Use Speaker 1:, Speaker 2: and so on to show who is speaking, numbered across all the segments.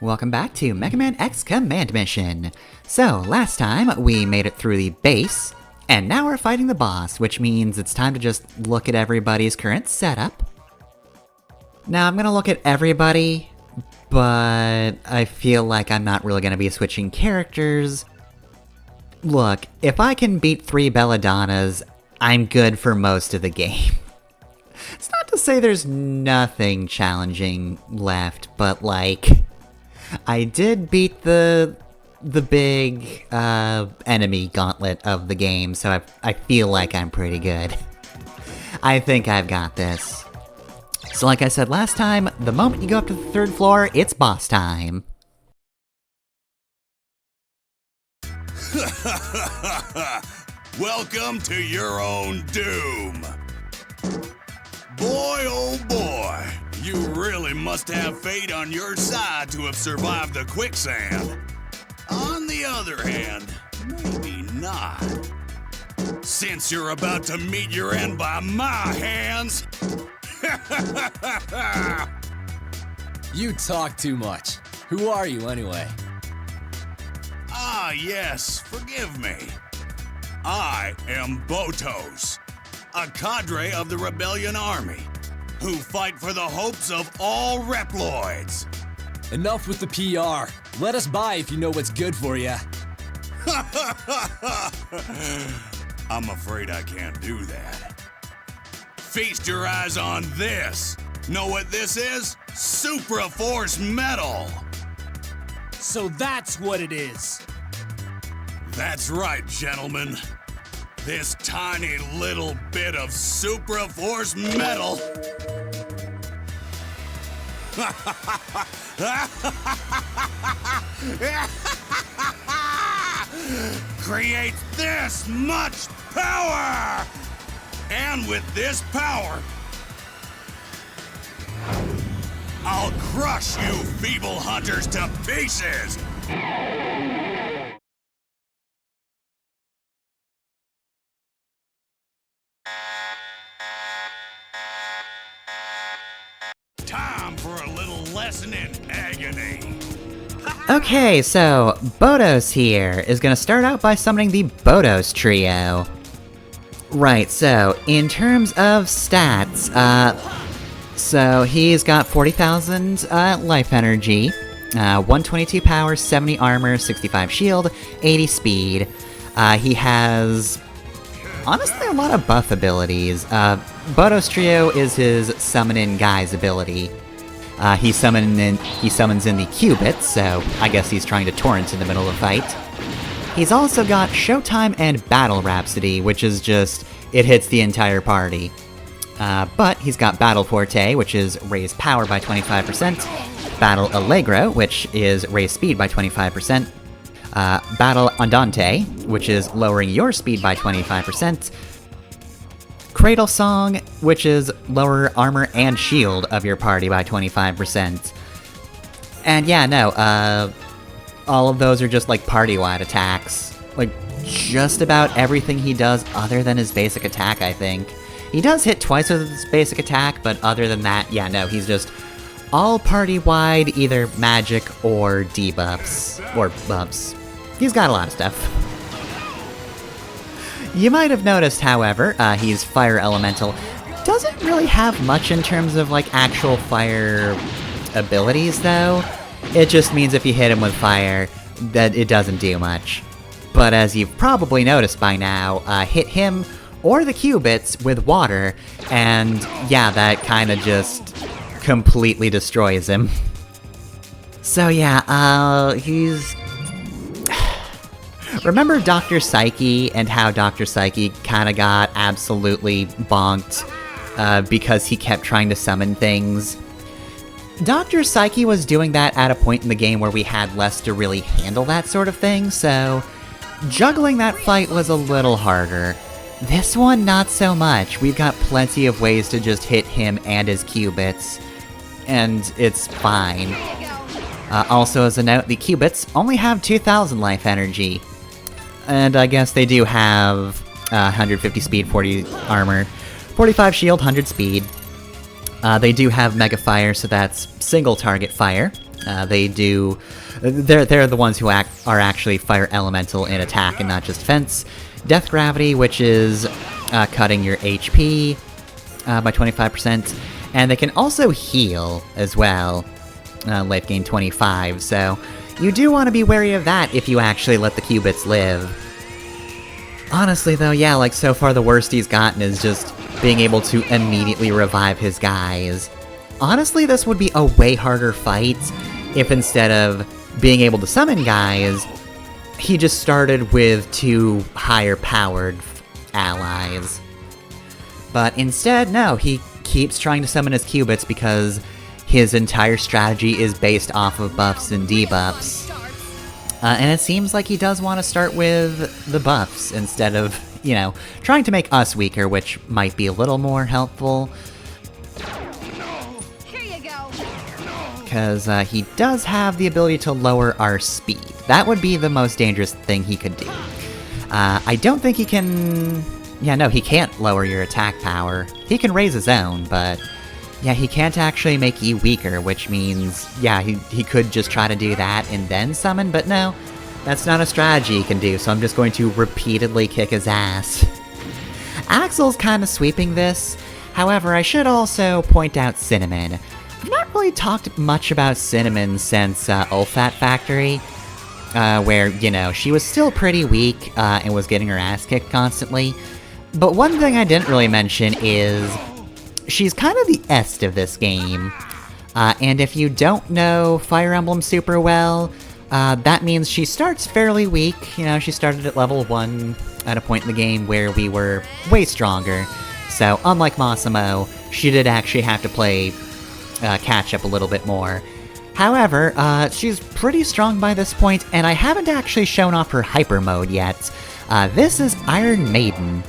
Speaker 1: Welcome back to Mega Man X Command Mission. So, last time we made it through the base, and now we're fighting the boss, which means it's time to just look at everybody's current setup. Now, I'm gonna look at everybody, but I feel like I'm not really gonna be switching characters. Look, if I can beat 3 Belladonnas, I'm good for most of the game. It's not to say there's nothing challenging left, but like, I did beat the big enemy gauntlet of the game, so I feel like I'm pretty good. I think I've got this. So like I said last time, the moment you go up to the 3rd floor, it's boss time.
Speaker 2: Welcome to your own doom. Boy, oh boy, you really must have fate on your side to have survived the quicksand. On the other hand, maybe not. Since you're about to meet your end by my hands.
Speaker 3: You talk too much. Who are you anyway?
Speaker 2: Ah, yes, forgive me. I am Botos, a cadre of the Rebellion Army, who fight for the hopes of all Reploids.
Speaker 3: Enough with the PR. Let us by if you know what's good for you.
Speaker 2: I'm afraid I can't do that. Feast your eyes on this. Know what this is? Supra Force Metal.
Speaker 4: So that's what it is.
Speaker 2: That's right, gentlemen. This tiny little bit of Supra Force Metal creates this much power! And with this power, I'll crush you feeble hunters to pieces! Time for a little lesson in agony.
Speaker 1: Okay, so Botos here is gonna start out by summoning the Botos Trio. Right, so in terms of stats, so he's got 40,000 life energy, 122 power, 70 armor, 65 shield, 80 speed. He has, honestly, a lot of buff abilities. Botos Trio is his Summon in Guise ability. He summons in the Qubits, so I guess he's trying to torrent in the middle of the fight. He's also got Showtime and Battle Rhapsody, which is just, it hits the entire party. But he's got Battle Forte, which is raise power by 25%, Battle Allegro, which is raise speed by 25%, Battle Andante, which is lowering your speed by 25%, Cradle Song, which is lower armor and shield of your party by 25%. And yeah, no, all of those are just like party-wide attacks. Like, just about everything he does other than his basic attack, I think. He does hit twice with his basic attack, but other than that, yeah, no, he's just all party-wide, either magic or debuffs, or buffs. He's got a lot of stuff. You might have noticed, however, he's Fire Elemental. Doesn't really have much in terms of, like, actual fire abilities, though. It just means if you hit him with fire, that it doesn't do much. But as you've probably noticed by now, hit him or the Qubits with water, and yeah, that kinda just completely destroys him. So yeah, he's... Remember Dr. Psyche and how Dr. Psyche kinda got absolutely bonked because he kept trying to summon things? Dr. Psyche was doing that at a point in the game where we had less to really handle that sort of thing, so juggling that fight was a little harder. This one, not so much. We've got plenty of ways to just hit him and his Qubits, and it's fine. Also, as a note, the Qubits only have 2,000 life energy. And I guess they do have 150 speed, 40 armor, 45 shield, 100 speed. They do have Mega Fire, so that's single target fire. They're the ones who are actually fire elemental in attack and not just defense. Death Gravity, which is cutting your HP by 25%, and they can also heal as well. Life gain 25, so you do want to be wary of that if you actually let the Cubits live. Honestly though, yeah, like so far the worst he's gotten is just being able to immediately revive his guys. Honestly, this would be a way harder fight if instead of being able to summon guys, he just started with 2 higher powered allies. But instead, no, he keeps trying to summon his Cubits because his entire strategy is based off of buffs and debuffs. And it seems like he does want to start with the buffs instead of, you know, trying to make us weaker, which might be a little more helpful. Because he does have the ability to lower our speed. That would be the most dangerous thing he could do. I don't think he can... Yeah, no, he can't lower your attack power. He can raise his own, but... Yeah, he can't actually make you weaker, which means... Yeah, he could just try to do that and then summon, but no. That's not a strategy he can do, so I'm just going to repeatedly kick his ass. Axel's kinda sweeping this. However, I should also point out Cinnamon. I've not really talked much about Cinnamon since Ulfat Factory, where, you know, she was still pretty weak and was getting her ass kicked constantly. But one thing I didn't really mention is she's kind of the est of this game. And if you don't know Fire Emblem super well, that means she starts fairly weak. You know, she started at level 1 at a point in the game where we were way stronger. So, unlike Massimo, she did actually have to play catch up a little bit more. However, she's pretty strong by this point, and I haven't actually shown off her hyper mode yet. This is Iron Maiden.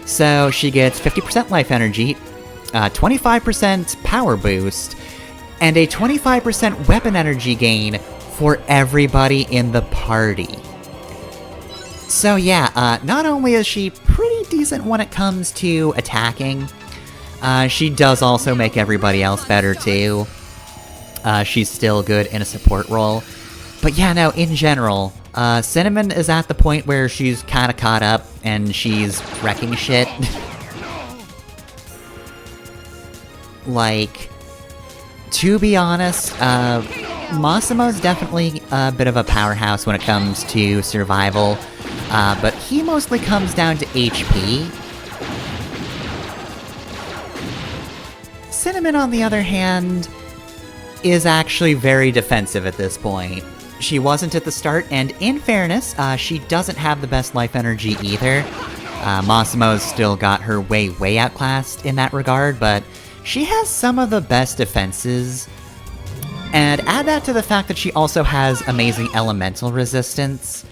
Speaker 1: So she gets 50% life energy, 25% power boost, and a 25% weapon energy gain for everybody in the party. So yeah, not only is she pretty decent when it comes to attacking, she does also make everybody else better too. She's still good in a support role. But yeah, no, in general, Cinnamon is at the point where she's kinda caught up and she's wrecking shit. Like, to be honest, Massimo's definitely a bit of a powerhouse when it comes to survival, but he mostly comes down to HP. Cinnamon, on the other hand, is actually very defensive at this point. She wasn't at the start, and in fairness, she doesn't have the best life energy either. Massimo's still got her way outclassed in that regard, but she has some of the best defenses. And add that to the fact that she also has amazing elemental resistance.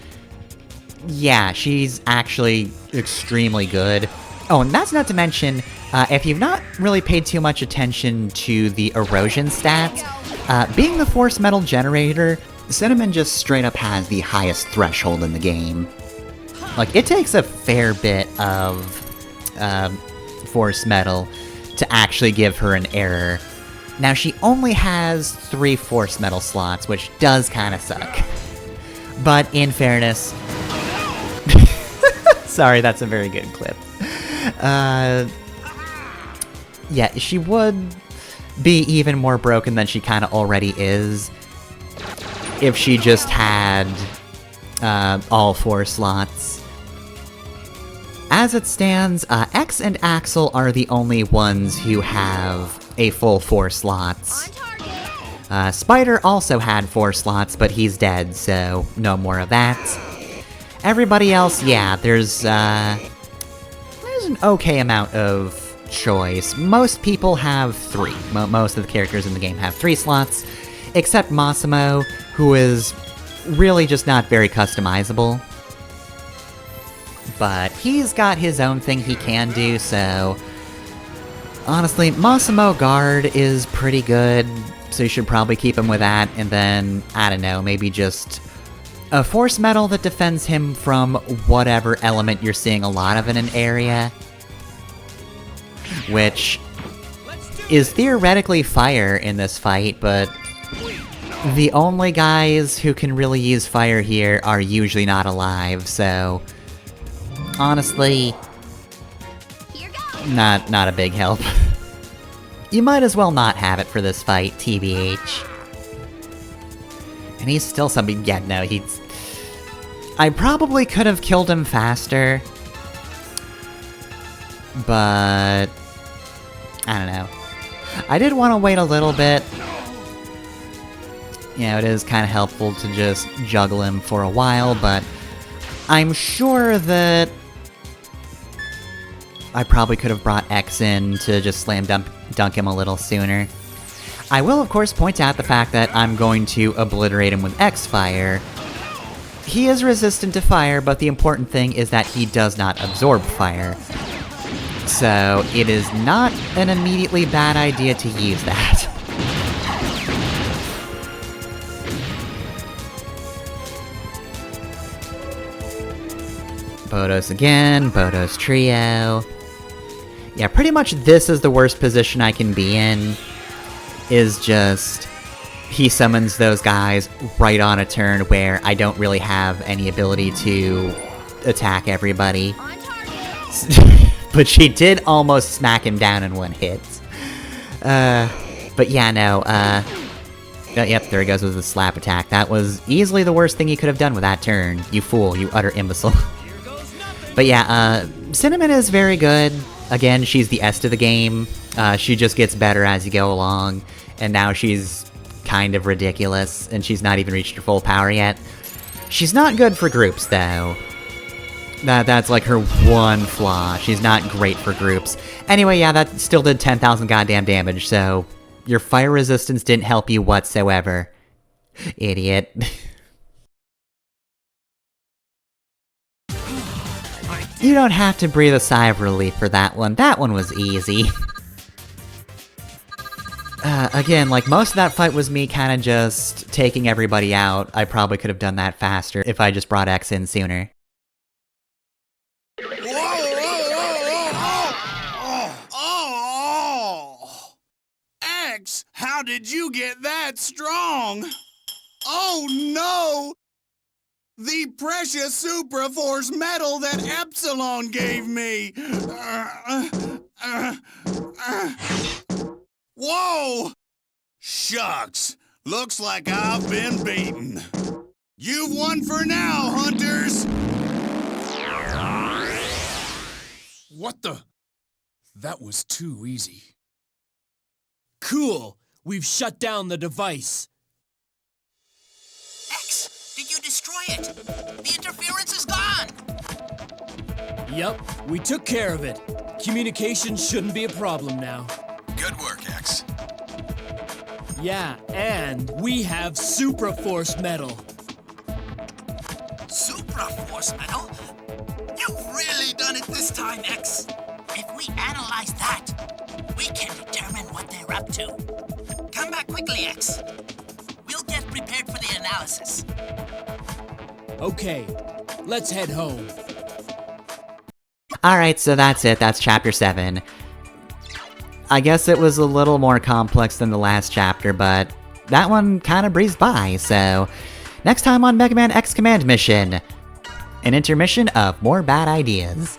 Speaker 1: Yeah, she's actually extremely good. Oh, and that's not to mention, if you've not really paid too much attention to the erosion stats, being the force metal generator, Cinnamon just straight up has the highest threshold in the game. Like, it takes a fair bit of force metal to actually give her an error. Now, she only has 3 force metal slots, which does kind of suck. But in fairness... Sorry, that's a very good clip. Yeah, she would be even more broken than she kind of already is if she just had all 4 slots. As it stands, X and Axel are the only ones who have a full 4 slots. Spider also had 4 slots, but he's dead, so no more of that. Everybody else, yeah, there's an okay amount of choice. Most people have 3. Most of the characters in the game have 3 slots, except Massimo, who is really just not very customizable. But he's got his own thing he can do, so... Honestly, Massimo Guard is pretty good, so you should probably keep him with that, and then, I don't know, maybe just a force metal that defends him from whatever element you're seeing a lot of in an area. Which is theoretically fire in this fight, but The only guys who can really use fire here are usually not alive, so... honestly... not a big help. You might as well not have it for this fight, TBH. And he's still something- yeah, no, he's... I probably could have killed him faster. But... I don't know. I did want to wait a little bit. You know, it is kind of helpful to just juggle him for a while, but... I'm sure that... I probably could have brought X in to just slam dunk him a little sooner. I will, of course, point out the fact that I'm going to obliterate him with X-Fire. He is resistant to fire, but the important thing is that he does not absorb fire. So, it is not an immediately bad idea to use that. Bodos again, Bodos trio. Yeah, pretty much this is the worst position I can be in. Is just... he summons those guys right on a turn where I don't really have any ability to attack everybody. But she did almost smack him down in one hit. But yeah, no, oh, yep, there he goes with the slap attack. That was easily the worst thing he could have done with that turn. You fool, you utter imbecile. But yeah, Cinnamon is very good. Again, she's the S to the game. She just gets better as you go along. And now she's kind of ridiculous, and she's not even reached her full power yet. She's not good for groups, though. That's like her one flaw. She's not great for groups. Anyway, yeah, that still did 10,000 goddamn damage, so... your fire resistance didn't help you whatsoever. Idiot. You don't have to breathe a sigh of relief for that one. That one was easy. Again, like, most of that fight was me kinda just taking everybody out. I probably could have done that faster if I just brought X in sooner.
Speaker 2: X, how did you get that strong? Oh no! The precious Supra Force medal that Epsilon gave me! Whoa! Shucks, looks like I've been beaten. You've won for now, hunters!
Speaker 4: What the? That was too easy. Cool! We've shut down the device.
Speaker 5: X, did you destroy it? The interference is gone!
Speaker 4: Yep, we took care of it. Communication shouldn't be a problem now.
Speaker 3: Good work, X.
Speaker 4: Yeah, and we have Supra Force Metal.
Speaker 5: Supra Force Metal? You've really done it this time, X. If we analyze that, we can determine what they're up to. Come back quickly, X. We'll get prepared for the analysis.
Speaker 4: Okay, let's head home.
Speaker 1: Alright, so that's it. That's Chapter 7. I guess it was a little more complex than the last chapter, but that one kinda breezed by, so... next time on Mega Man X Command Mission, an intermission of more bad ideas.